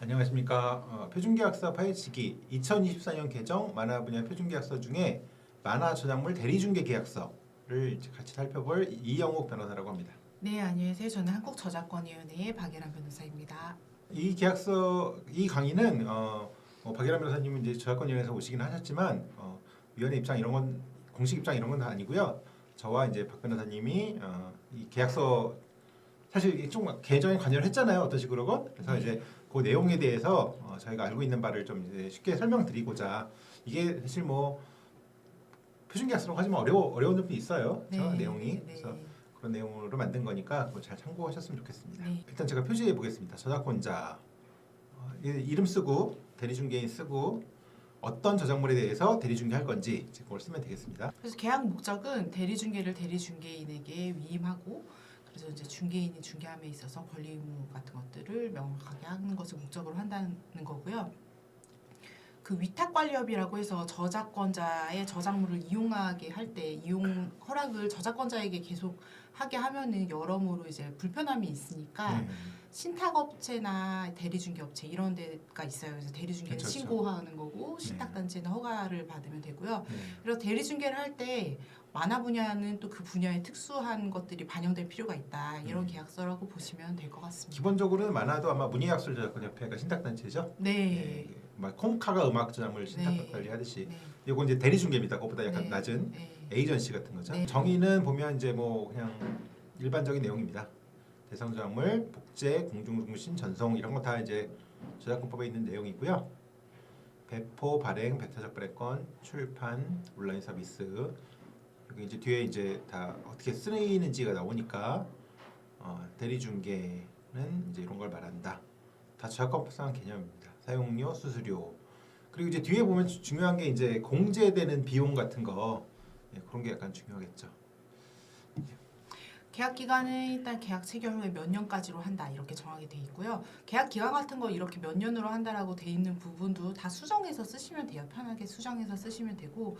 안녕하십니까. 표준계약서 파헤치기 2024년 개정 만화 분야 표준계약서 중에 만화 저작물 대리중개 계약서를 같이 살펴볼 이영욱 변호사라고 합니다. 네, 안녕하세요. 저는 한국저작권위원회의 박예란 변호사입니다. 이 계약서 이 강의는 박예란 변호사님은 이제 저작권위원회에서 오시긴 하셨지만 위원회 입장 이런 건 공식 입장 이런 건 다 아니고요. 저와 이제 박 변호사님이 이 계약서 사실 좀 개정에 관여를 했잖아요. 어떤 식으로건. 그래서 이제 그 내용에 대해서 저희가 알고 있는 바를 좀 이제 쉽게 설명드리고자 이게 사실 뭐 표준계약서라고 하지만 어려운 점도 있어요. 그렇죠? 내용이. 그래서 그런 내용으로 만든 거니까 그거 잘 참고하셨으면 좋겠습니다. 일단 제가 표시해 보겠습니다. 저작권자 이름 쓰고 대리중개인 쓰고 어떤 저작물에 대해서 대리중개할 건지 그걸 쓰면 되겠습니다. 그래서 계약 목적은 대리중개를 대리중개인에게 위임하고 그래서 이제 중개인이 중개함에 있어서 권리 의무 같은 것들을 명확하게 하는 것을 목적으로 한다는 거고요. 그 위탁관리업이라고 해서 저작권자의 저작물을 이용하게 할 때 이용 허락을 저작권자에게 계속 하게 하면은 여러모로 이제 불편함이 있으니까 신탁업체나 대리중개업체 이런 데가 있어요. 그래서 대리중개는 그쵸. 신고하는 거고 신탁단체는 허가를 받으면 되고요. 네. 그래서 대리중개를 할 때 만화 분야는 또 그 분야의 특수한 것들이 반영될 필요가 있다. 이런 계약서라고 보시면 될 것 같습니다. 기본적으로는 만화도 아마 문예약술 저작권협회가 신탁단체죠. 네. 막 콩카가 음악 저작물 신탁 네. 관리하듯이 네. 이거 이제 대리중개입니다. 그것보다 약간 네. 낮은 네. 에이전시 같은 거죠. 네. 정의는 보면 이제 뭐 그냥 일반적인 내용입니다. 대상 저작물, 복제, 공중중심, 전송 이런 거 다 이제 저작권법에 있는 내용이고요. 배포, 발행, 백타적 발행권, 출판, 온라인 서비스 여기 이제 뒤에 이제 다 어떻게 쓰이는지가 나오니까 대리중개는 이제 이런 걸 말한다. 다 저작권법상 개념입니다. 사용료, 수수료 그리고 이제 뒤에 보면 중요한 게 이제 공제되는 비용 같은 거 그런 게 약간 중요하겠죠. 계약 기간은 일단 계약 체결 후에 몇 년까지로 한다 이렇게 정하게 돼 있고요. 계약 기간 같은 거 이렇게 몇 년으로 한다라고 돼 있는 부분도 다 수정해서 쓰시면 돼요. 편하게 수정해서 쓰시면 되고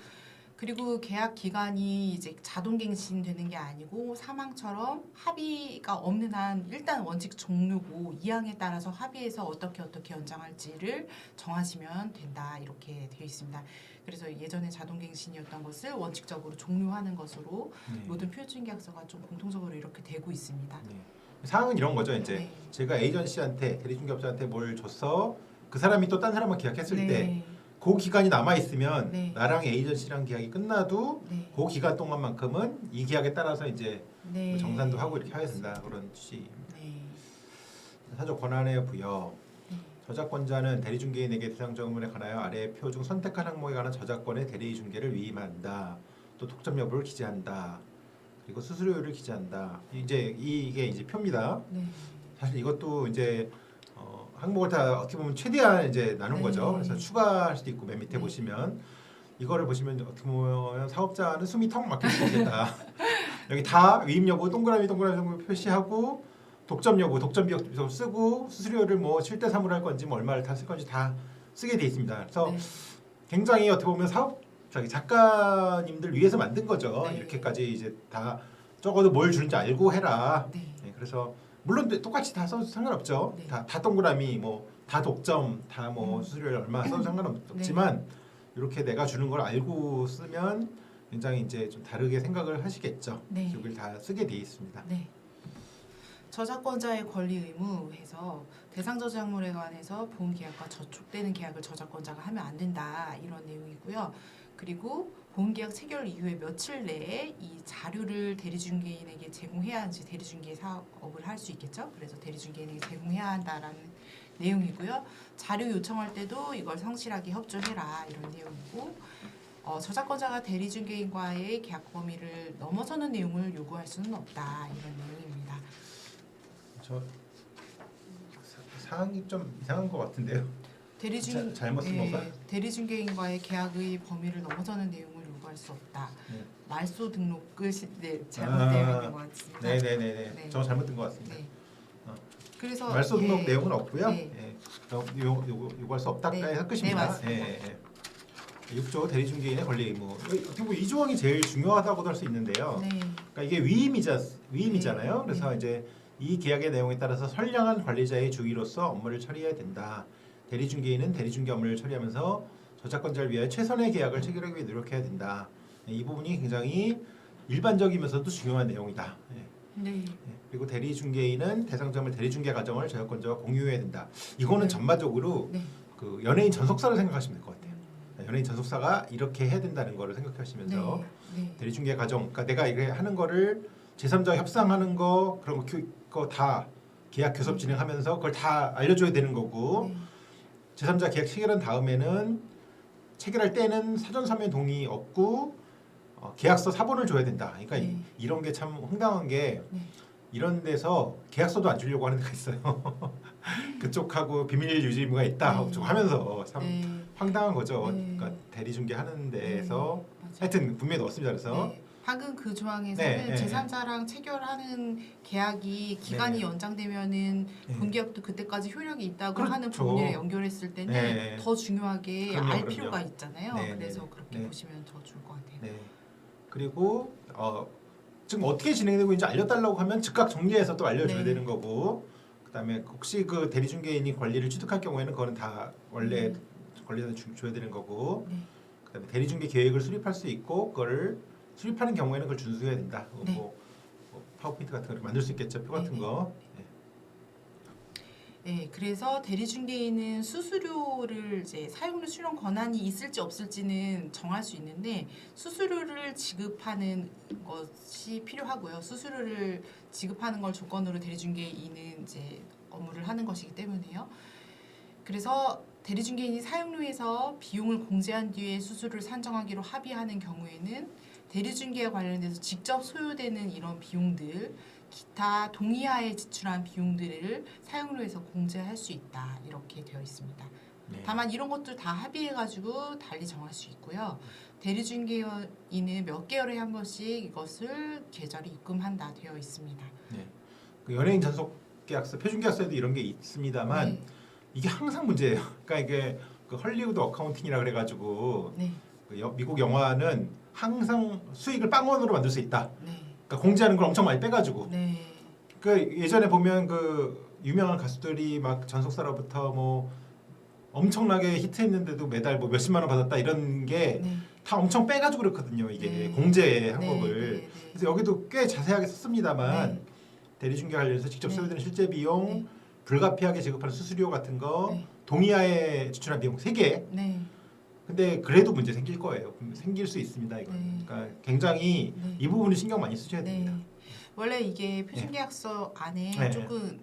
그리고 계약 기간이 이제 자동갱신되는 게 아니고 사망처럼 합의가 없는 한 일단 원칙 종료고 이항에 따라서 합의해서 어떻게 연장할지를 정하시면 된다 이렇게 되어 있습니다. 그래서 예전에 자동갱신이었던 것을 원칙적으로 종료하는 것으로 모든 표준계약서가 좀 공통적으로 이렇게 되고 있습니다. 사항은 이런 거죠. 이제 제가 에이전시한테 대리중개업자한테 뭘 줬어 그 사람이 또 딴 사람과 계약했을 때 그 기간이 남아 있으면 나랑 에이전시랑 계약이 끝나도 그 기간 동안만큼은 이 계약에 따라서 이제 뭐 정산도 하고 이렇게 해야 된다 그런 취지입니다. 사적 권한의 부여 저작권자는 대리중개인에게 대상 저작물에 관하여 아래 표 중 선택한 항목에 관한 저작권의 대리중개를 위임한다. 또 독점 여부를 기재한다. 그리고 수수료를 기재한다. 이제 이게 이제 표입니다. 사실 이것도 이제 항목을 다 어떻게 보면 최대한 이제 나눈 거죠. 그래서 추가할 수도 있고 맨 밑에 보시면 이거를 보시면 어떻게 보면 사업자는 숨이 턱 막힐 수 있겠다. 여기 다 위임 여부 동그라미 표시하고 독점 여부, 독점 비용 쓰고 수수료를 뭐 7대 3으로 할 건지 뭐 얼마를 다 쓸 건지 다 쓰게 돼 있습니다. 그래서 굉장히 어떻게 보면 작가님들 위해서 만든 거죠. 이렇게까지 이제 다 적어도 뭘 주는지 알고 해라. 그래서 물론 똑같이 다 써도 상관없죠. 다 동그라미 뭐 다 독점 다 뭐 수수료를 얼마 써도 상관없지만 이렇게 내가 주는 걸 알고 쓰면 굉장히 이제 좀 다르게 생각을 하시겠죠. 여기를 다 쓰게 돼 있습니다. 저작권자의 권리 의무해서 대상 저작물에 관해서 본 계약과 저촉되는 계약을 저작권자가 하면 안 된다 이런 내용이고요. 그리고 본 계약 체결 이후에 며칠 내에 이 자료를 대리중개인에게 제공해야 하는지 대리중개 사업을 할 수 있겠죠. 그래서 대리중개인에게 제공해야 한다라는 내용이고요. 자료 요청할 때도 이걸 성실하게 협조해라 이런 내용이고 저작권자가 대리중개인과의 계약 범위를 넘어서는 내용을 요구할 수는 없다 이런 내용입니다. 저 사항이 좀 이상한 것 같은데요. 잘못 쓴 건가? 대리중개인과의 계약의 범위를 넘어서는 내용을 요구할 수 없다. 말소 등록을 잘못되어 있는 것 같습니다. 네네네. 저 잘못 든 것 같습니다. 그래서 말소 등록 내용은 없고요. 요구할 수 없다까지 끝입니다. 6조 대리중개인의 권리 의무. 어떻게 보면 이 조항이 제일 중요하다고도 할 수 있는데요. 그러니까 이게 위임이잖아요. 그래서 이제 이 계약의 내용에 따라서 선량한 관리자의 주의로서 업무를 처리해야 된다. 대리중개인은 대리중개 업무를 처리하면서 저작권자를 위하여 최선의 계약을 체결하기 위해 노력해야 된다. 이 부분이 굉장히 일반적이면서도 중요한 내용이다. 네. 그리고 대리중개인은 대상자물 대리중개 과정을 저작권자와 공유해야 된다. 이거는 네. 전반적으로 네. 그 연예인 전속사를 생각하시면 될 것 같아요. 연예인 전속사가 이렇게 해야 된다는 거를 생각하시면서 네. 대리중개 과정, 그러니까 내가 이게 하는 거를 제3자 협상하는 거 그런 거 다 계약 교섭 진행하면서 그걸 다 알려줘야 되는 거고 네. 제3자 계약 체결한 다음에는 체결할 때는 사전 서면 동의 없고 계약서 사본을 줘야 된다. 그러니까 네. 이런 게 참 황당한 게 네. 이런 데서 계약서도 안 주려고 하는 데가 있어요. 그쪽하고 비밀 유지 의무가 있다 네. 하면서 참 네. 황당한 거죠. 네. 그러니까 대리중개 하는 데에서 맞아요. 하여튼 분명히 넣었습니다. 그래서 네. 방금 그 조항에서는 네, 제3자랑 체결하는 계약이 기간이 네. 연장되면은 네. 본계약도 그때까지 효력이 있다고 그렇죠. 하는 부분을 연결했을 때는 네. 더 중요하게 그럼요, 알 그럼요. 필요가 있잖아요. 네, 그래서 네, 그렇게 네. 보시면 더 좋을 것 같아요. 네. 그리고 지금 어떻게 진행되고 있는지 알려달라고 하면 즉각 정리해서 또 알려줘야 네. 되는 거고 그다음에 혹시 그 대리중개인이 권리를 취득할 경우에는 그거는 다 원래 권리자한테 줘야 되는 거고 네. 그다음에 대리중개 계획을 수립할 수 있고 그거를 수립하는 경우에는 그걸 준수해야 된다. 네. 뭐 파워포인트 같은 거 만들 수 있겠죠. 표 같은 네, 거. 네, 그래서 대리중개인은 수수료를 이제 사용료 수령 권한이 있을지 없을지는 정할 수 있는데 수수료를 지급하는 것이 필요하고요. 수수료를 지급하는 걸 조건으로 대리중개인은 이제 업무를 하는 것이기 때문에요. 그래서 대리중개인이 사용료에서 비용을 공제한 뒤에 수수료를 산정하기로 합의하는 경우에는 대리중개와 관련돼서 직접 소요되는 이런 비용들 기타 동의하에 지출한 비용들을 사용료에서 공제할 수 있다 이렇게 되어 있습니다. 네. 다만 이런 것들 다 합의해가지고 달리 정할 수 있고요. 대리중개인은 몇 개월에 한 번씩 이것을 계좌로 입금한다 되어 있습니다. 네. 그 연예인 전속 계약서, 표준 계약서에도 이런 게 있습니다만 네. 이게 항상 문제예요. 그러니까 이게 그 헐리우드 어카운팅이라 그래가지고 네. 미국 영화는 항상 수익을 빵원으로 만들 수 있다. 네. 그러니까 공제하는 걸 엄청 많이 빼가지고. 네. 그 예전에 보면 그 유명한 가수들이 막 전속사로부터 뭐 엄청나게 히트했는데도 매달 뭐 몇십만 원 받았다 이런 게 다 네. 엄청 빼가지고 그렇거든요. 이게 네. 공제의 네. 항목을. 네. 그래서 여기도 꽤 자세하게 썼습니다만 네. 대리중개 관련해서 직접 네. 소요되는 실제 비용, 네. 불가피하게 지급하는 수수료 같은 거, 네. 동의하에 지출한 비용 3개. 네. 근데 그래도 문제 생길 거예요. 생길 수 있습니다. 이거. 네. 그러니까 굉장히 네. 이 부분을 신경 많이 쓰셔야 네. 됩니다. 원래 이게 표준계약서 안에 네. 조금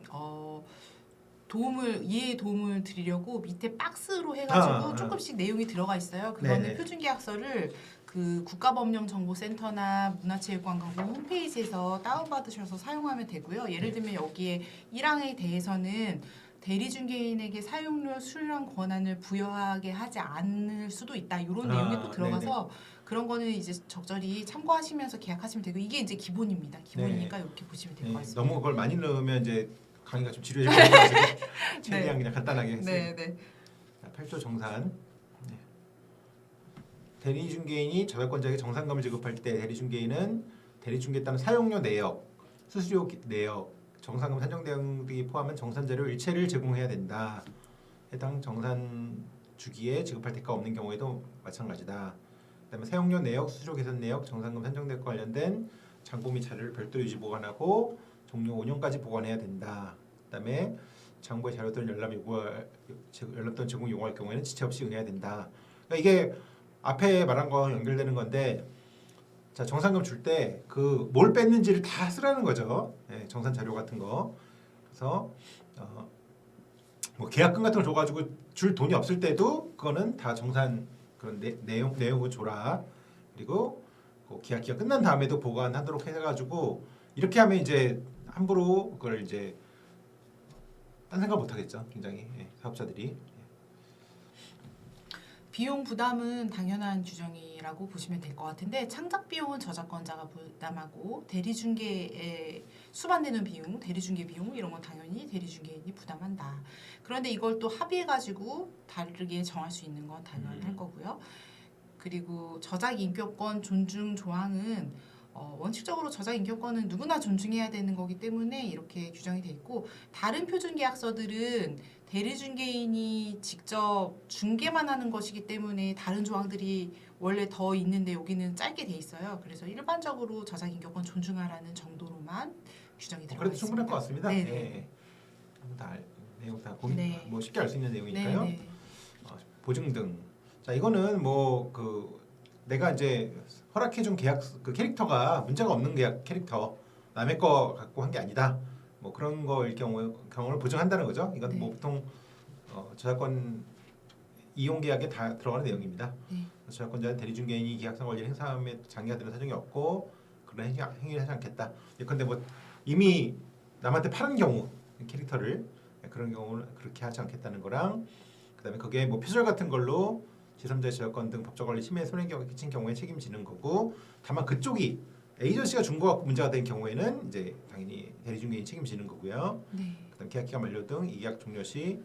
이해에 도움을 드리려고 밑에 박스로 해가지고 조금씩 내용이 들어가 있어요. 그거는 네네. 표준계약서를 그 국가법령정보센터나 문화체육관광부 홈페이지에서 다운받으셔서 사용하면 되고요. 예를 들면 여기에 1항에 대해서는 대리중개인에게 사용료 수령 권한을 부여하게 하지 않을 수도 있다. 이런 내용이 또 들어가서 그런 거는 이제 적절히 참고하시면서 계약하시면 되고 이게 이제 기본입니다. 기본이니까 이렇게 보시면 될 것 같습니다. 너무 그걸 많이 넣으면 이제 강의가 좀 지루해질 것 같아서 최대한 그냥 간단하게 했습니다. 네. 8조 정산. 네. 대리중개인이 저작권자에게 정산금을 지급할 때 대리중개인은 대리중개에 따른 사용료 내역, 수수료 내역, 정산금 산정 대응 등이 포함한 정산 자료 일체를 제공해야 된다. 해당 정산 주기에 지급할 대가 없는 경우에도 마찬가지다. 그다음에 사용료 내역, 수수료 계산 내역, 정산금 산정 대과 관련된 장부 및 자료를 별도로 유지 보관하고 종료 5년까지 보관해야 된다. 그다음에 장부의 자료 또는 연락 또는 제공 요구할 경우에는 지체 없이 응해야 된다. 그러니까 이게 앞에 말한 거 연결되는 건데, 자 정산금 줄 때 그 뭘 뺐는지를 다 쓰라는 거죠. 네, 정산 자료 같은 거. 그래서 뭐 계약금 같은 거 줘가지고 줄 돈이 없을 때도 그거는 다 정산 그런 내용을 줘라. 그리고 그 계약 기간 끝난 다음에도 보관하도록 해가지고 이렇게 하면 이제 함부로 그걸 이제 딴 생각 못 하겠죠. 굉장히 사업자들이. 비용 부담은 당연한 규정이라고 보시면 될 것 같은데 창작 비용은 저작권자가 부담하고 대리중개에 수반되는 비용, 대리중개 비용 이런 건 당연히 대리중개인이 부담한다. 그런데 이걸 또 합의해가지고 다르게 정할 수 있는 건 당연할 거고요. 그리고 저작인격권 존중 조항은 원칙적으로 저작 인격권은 누구나 존중해야 되는 거기 때문에 이렇게 규정이 돼 있고 다른 표준 계약서들은 대리중개인이 직접 중개만 하는 것이기 때문에 다른 조항들이 원래 더 있는데 여기는 짧게 돼 있어요. 그래서 일반적으로 저작 인격권 존중하라는 정도로만 규정이 들어가 그래도 있습니다. 충분할 것 같습니다. 네네. 네. 내용 다 고민, 네. 뭐 쉽게 알 수 있는 내용이니까요. 네네. 보증 등. 자, 이거는 뭐 내가 이제 허락해준 계약 그 캐릭터가 문제가 없는 계약 캐릭터 남의 거 갖고 한 게 아니다. 뭐 그런 거일 경우를 보증한다는 거죠. 이건 네. 뭐 보통 저작권 이용 계약에 다 들어가는 내용입니다. 네. 저작권자는 대리중개인이 계약상 권리를 행사함에 장애가 되는 사정이 없고 그런 행위를 하지 않겠다. 예컨대 뭐 이미 남한테 파는 경우 캐릭터를 그런 경우는 그렇게 하지 않겠다는 거랑 그다음에 그게 뭐 표절 같은 걸로 제3자의 저작권 등 법적 권리 침해에 손해가 끼친 경우에 책임지는 거고 다만 그쪽이 에이전시가 준 거 갖고 문제가 된 경우에는 이제 당연히 대리중개인이 책임지는 거고요. 네. 그다음 계약 기간 만료 등 이 계약 종료 시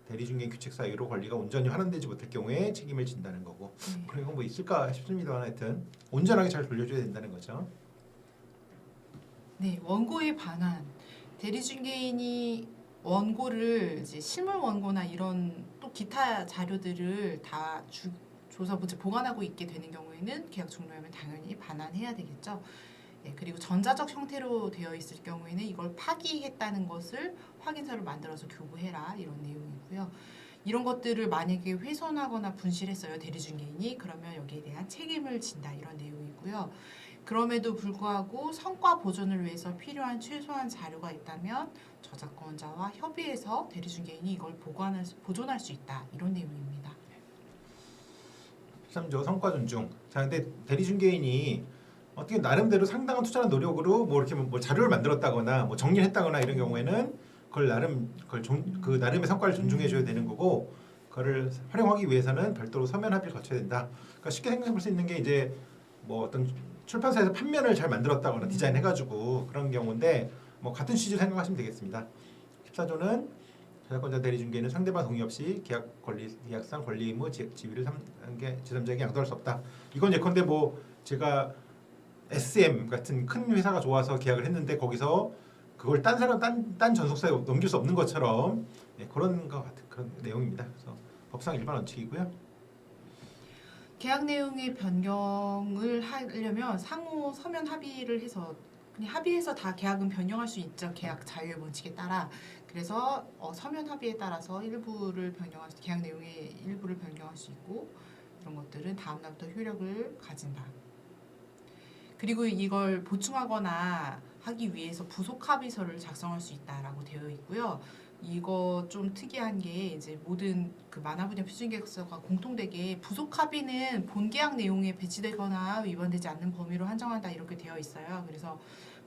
대리중개인 규칙 사유로 권리가 온전히 환원되지 못할 경우에 책임을 진다는 거고 네. 그런 거 뭐 있을까 싶습니다만 하여튼 온전하게 잘 돌려줘야 된다는 거죠. 네, 원고에 반한 대리중개인이 원고를 이제 실물 원고나 이런 또 기타 자료들을 다 조사 문제 보관하고 있게 되는 경우에는 계약 종료하면 당연히 반환해야 되겠죠. 네, 그리고 전자적 형태로 되어 있을 경우에는 이걸 파기했다는 것을 확인서를 만들어서 교부해라 이런 내용이고요. 이런 것들을 만약에 훼손하거나 분실했어요 대리중개인이 그러면 여기에 대한 책임을 진다 이런 내용이고요. 그럼에도 불구하고 성과 보존을 위해서 필요한 최소한 자료가 있다면 저작권자와 협의해서 대리중개인이 이걸 보존할 수 있다 이런 내용입니다. 13조 성과 존중. 자, 근데 대리중개인이 어떻게 나름대로 상당한 투자나 노력으로 뭐 이렇게 뭐 자료를 만들었다거나 뭐 정리를 했다거나 이런 경우에는 그 나름의 성과를 존중해 줘야 되는 거고 그거를 활용하기 위해서는 별도로 서면 합의를 거쳐야 된다. 그러니까 쉽게 생각해 볼 수 있는 게 이제 뭐 어떤 출판사에서 판면을 잘 만들었다거나 디자인해가지고 그런 경우인데 뭐 같은 취지로 생각하시면 되겠습니다. 14조는 저작권자 대리중개인은 상대방 동의 없이 계약상 권리 의무 지위를 제3자에게 양도할 수 없다. 이건 예컨대 뭐 제가 SM 같은 큰 회사가 좋아서 계약을 했는데 거기서 그걸 딴 전속사에 넘길 수 없는 것처럼 그런 것 같은 그런 내용입니다. 그래서 법상 일반 원칙이고요. 계약 내용의 변경을 하려면 상호 서면 합의를 해서 그냥 합의해서 다 계약은 변경할 수 있죠. 계약 자유의 원칙에 따라. 그래서 서면 합의에 따라서 계약 내용의 일부를 변경할 수 있고 이런 것들은 다음 날부터 효력을 가진다. 그리고 이걸 보충하거나 하기 위해서 부속 합의서를 작성할 수 있다라고 되어 있고요. 이거 좀 특이한 게 이제 모든 그 만화 분야 표준 계약서가 공통되게 부속 합의는 본 계약 내용에 배치되거나 위반되지 않는 범위로 한정한다 이렇게 되어 있어요. 그래서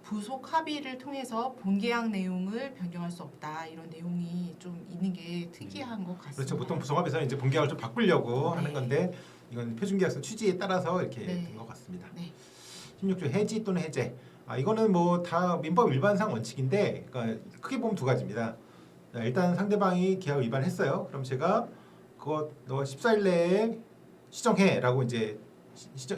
부속 합의를 통해서 본 계약 내용을 변경할 수 없다 이런 내용이 좀 있는 게 특이한 것 같습니다. 그렇죠. 보통 부속 합의서는 이제 본 계약을 좀 바꾸려고 하는 건데 이건 표준 계약서 취지에 따라서 이렇게 된 것 같습니다. 네. 16조 해지 또는 해제. 이거는 뭐 다 민법 일반상 원칙인데 그러니까 크게 보면 두 가지입니다. 자, 일단 상대방이 계약 위반했어요. 그럼 제가 그거 너 14일 내에 시정해라고 이제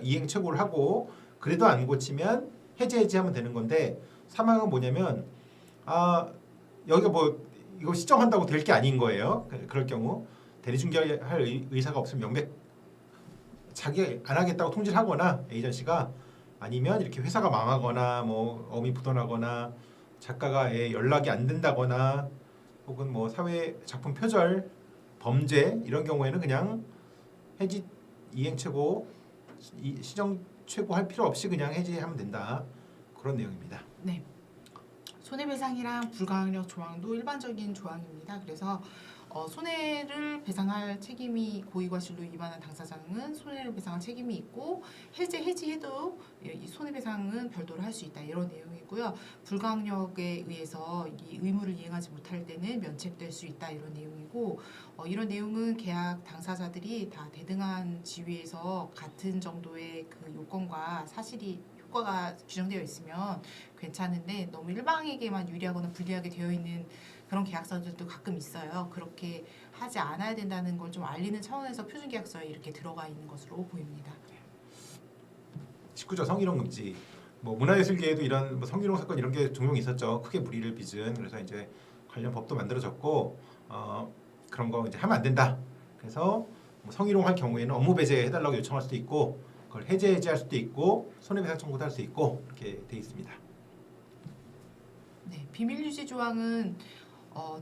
이행 최고를 하고 그래도 안 고치면 해제하면 되는 건데 사망은 뭐냐면 여기가 뭐 이거 시정한다고 될 게 아닌 거예요. 그럴 경우 대리중개할 의사가 없으면 자기 안 하겠다고 통지를 하거나 에이전시가 아니면 이렇게 회사가 망하거나 뭐 어미 부도나거나 작가가 연락이 안 된다거나 혹은 뭐 사회 작품 표절 범죄 이런 경우에는 그냥 해지 이행 최고 시정 최고 할 필요 없이 그냥 해지하면 된다 그런 내용입니다. 네. 손해배상이랑 불가항력 조항도 일반적인 조항입니다. 그래서 손해를 배상할 책임이 고의과실로 위반한 당사자는 손해를 배상할 책임이 있고 해지해도 이 손해배상은 별도로 할 수 있다 이런 내용이고요. 불가항력에 의해서 이 의무를 이행하지 못할 때는 면책될 수 있다 이런 내용이고 이런 내용은 계약 당사자들이 다 대등한 지위에서 같은 정도의 그 요건과 효과가 규정되어 있으면 괜찮은데 너무 일방에게만 유리하거나 불리하게 되어 있는 그런 계약서들도 가끔 있어요. 그렇게 하지 않아야 된다는 걸 좀 알리는 차원에서 표준계약서에 이렇게 들어가 있는 것으로 보입니다. 19조 성희롱 금지. 뭐 문화예술계에도 이런 뭐 성희롱 사건 이런 게 종종 있었죠. 크게 무리를 빚은. 그래서 이제 관련 법도 만들어졌고 그런 거 이제 하면 안 된다. 그래서 뭐 성희롱할 경우에는 업무 배제 해달라고 요청할 수도 있고 그걸 해제할 수도 있고 손해배상 청구도 할 수 있고 이렇게 돼 있습니다. 네, 비밀 유지 조항은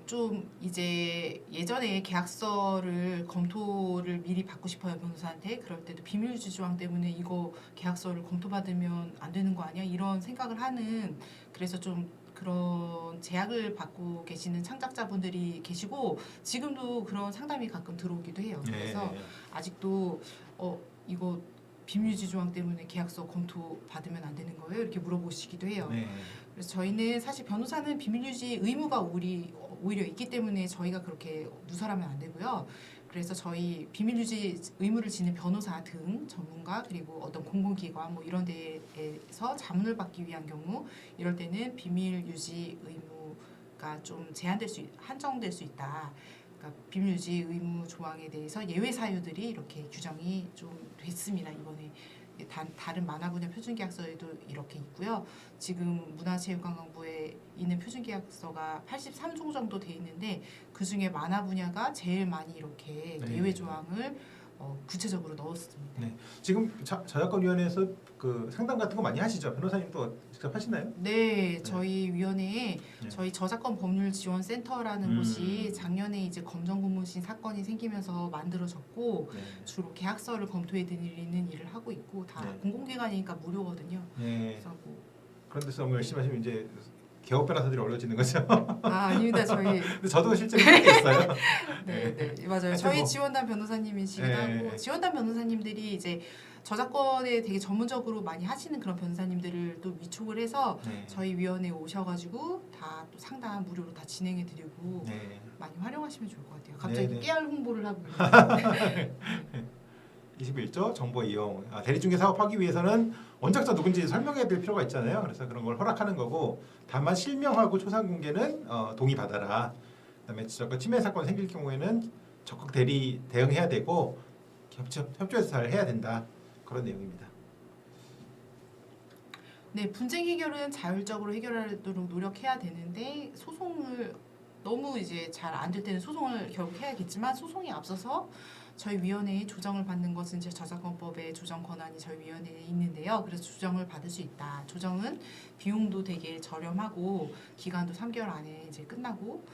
좀 이제 예전에 계약서를 검토를 미리 받고 싶어요 변호사한테. 그럴 때도 비밀 유지 조항 때문에 이거 계약서를 검토받으면 안 되는 거 아니야? 이런 생각을 하는, 그래서 좀 그런 제약을 받고 계시는 창작자분들이 계시고 지금도 그런 상담이 가끔 들어오기도 해요. 그래서 아직도 이거 비밀 유지 조항 때문에 계약서 검토 받으면 안 되는 거예요? 이렇게 물어보시기도 해요. 네. 그래서 저희는 사실 변호사는 비밀 유지 의무가 오히려 있기 때문에 저희가 그렇게 누설하면 안 되고요. 그래서 저희 비밀 유지 의무를 지닌 변호사 등 전문가 그리고 어떤 공공기관 뭐 이런 데에서 자문을 받기 위한 경우 이럴 때는 비밀 유지 의무가 좀 한정될 수 있다. 그러니까 비밀 유지 의무 조항에 대해서 예외 사유들이 이렇게 규정이 좀 됐습니다. 이번에 다른 만화 분야 표준계약서에도 이렇게 있고요. 지금 문화체육관광부에 있는 표준계약서가 83종 정도 돼 있는데 그 중에 만화 분야가 제일 많이 이렇게 예외 조항을 구체적으로 넣었습니다. 네. 지금 저작권위원회에서 그 상담 같은 거 많이 하시죠? 변호사님도 직접 하시나요? 네, 저희 위원회에 네. 저희 저작권 법률 지원센터라는 곳이 작년에 이제 검정고무신 사건이 생기면서 만들어졌고 네. 주로 계약서를 검토해 드리는 일을 하고 있고 다 네. 공공기관이니까 무료거든요. 네. 그래서 뭐 그런 데서 너무 열심히 하시면 이제 개업 변호사들이 어려지는 거죠. 아닙니다. 저희 근데 저도 실제로 그렇게 있어요. 네, 맞아요. 저희 지원단 변호사님이시기도 하고 지원단 변호사님들이 이제 저작권에 되게 전문적으로 많이 하시는 그런 변호사님들을 또 위촉을 해서 저희 위원회에 오셔가지고 다 또 상담 무료로 다 진행해드리고 많이 활용하시면 좋을 것 같아요. 갑자기 깨알 홍보를 하고 있는데. 21조 정보 이용. 대리중개 사업하기 위해서는 원작자 누군지 설명해야 될 필요가 있잖아요. 그래서 그런 걸 허락하는 거고 다만 실명하고 초상 공개는 동의받아라. 그다음에 저작권 침해 사건 생길 경우에는 적극 대응해야 되고 협조해서 잘 해야 된다. 그런 내용입니다. 네, 분쟁 해결은 자율적으로 해결하도록 노력해야 되는데 소송을 너무 이제 잘 안 될 때는 소송을 결국 해야겠지만 소송이 앞서서 저희 위원회에 조정을 받는 것은 이제 저작권법의 조정 권한이 저희 위원회에 있는데요. 그래서 조정을 받을 수 있다. 조정은 비용도 되게 저렴하고 기간도 3개월 안에 이제 끝나고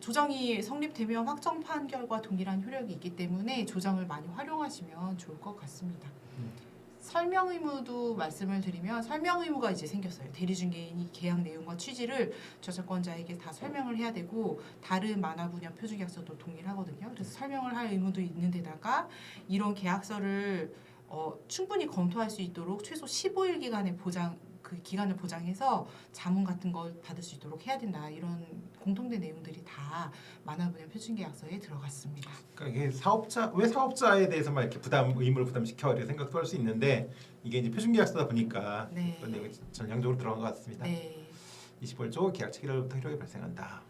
조정이 성립되면 확정 판결과 동일한 효력이 있기 때문에 조정을 많이 활용하시면 좋을 것 같습니다. 설명 의무도 말씀을 드리면 설명 의무가 이제 생겼어요. 대리중개인이 계약 내용과 취지를 저작권자에게 다 설명을 해야 되고 다른 만화 분야 표준계약서도 동일하거든요. 그래서 설명을 할 의무도 있는 데다가 이런 계약서를 충분히 검토할 수 있도록 최소 15일 기간의 그 기간을 보장해서 자문 같은 걸 받을 수 있도록 해야 된다. 이런 공통된 내용들이 다 만화 분야 표준계약서에 들어갔습니다. 그러니까 이게 왜 사업자에 대해서만 이렇게 의무를 부담시켜 이렇게 생각도 할 수 있는데 이게 이제 표준계약서다 보니까 그런 내용이 전향적으로 들어간 것 같습니다. 21조 계약 체결로부터 효력이 발생한다.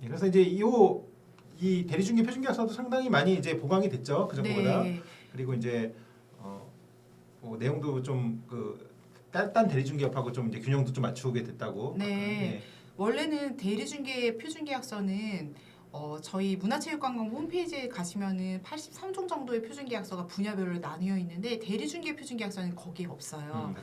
그래서 이제 이 대리중개 표준계약서도 상당히 많이 이제 보강이 됐죠. 그 전보다. 그리고 이제 뭐 내용도 좀 딴 대리중개업하고 좀 이제 균형도 좀 맞추게 됐다고. 원래는 대리중개 표준계약서는 저희 문화체육관광부 홈페이지에 가시면은 83종 정도의 표준계약서가 분야별로 나뉘어 있는데 대리중개 표준계약서는 거기에 없어요.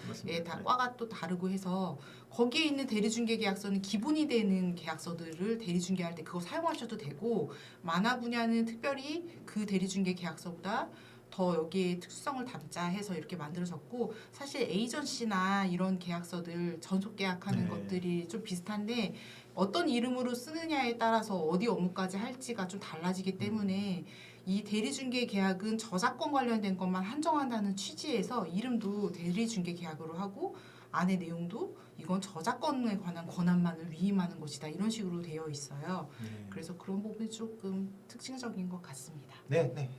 다 과가 또 다르고 해서 거기에 있는 대리중개 계약서는 기본이 되는 계약서들을 대리중개할 때 그거 사용하셔도 되고 만화 분야는 특별히 그 대리중개 계약서보다 더 여기에 특수성을 담자 해서 이렇게 만들어졌고 사실 에이전시나 이런 계약서들 전속 계약하는 것들이 좀 비슷한데 어떤 이름으로 쓰느냐에 따라서 어디 업무까지 할지가 좀 달라지기 때문에 이 대리중개 계약은 저작권 관련된 것만 한정한다는 취지에서 이름도 대리중개 계약으로 하고 안에 내용도 이건 저작권에 관한 권한만을 위임하는 것이다 이런 식으로 되어 있어요. 그래서 그런 부분이 조금 특징적인 것 같습니다. 네.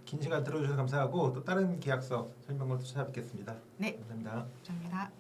긴 시간 들어주셔서 감사하고 또 다른 계약서 설명을 또 찾아뵙겠습니다. 네. 감사합니다. 감사합니다.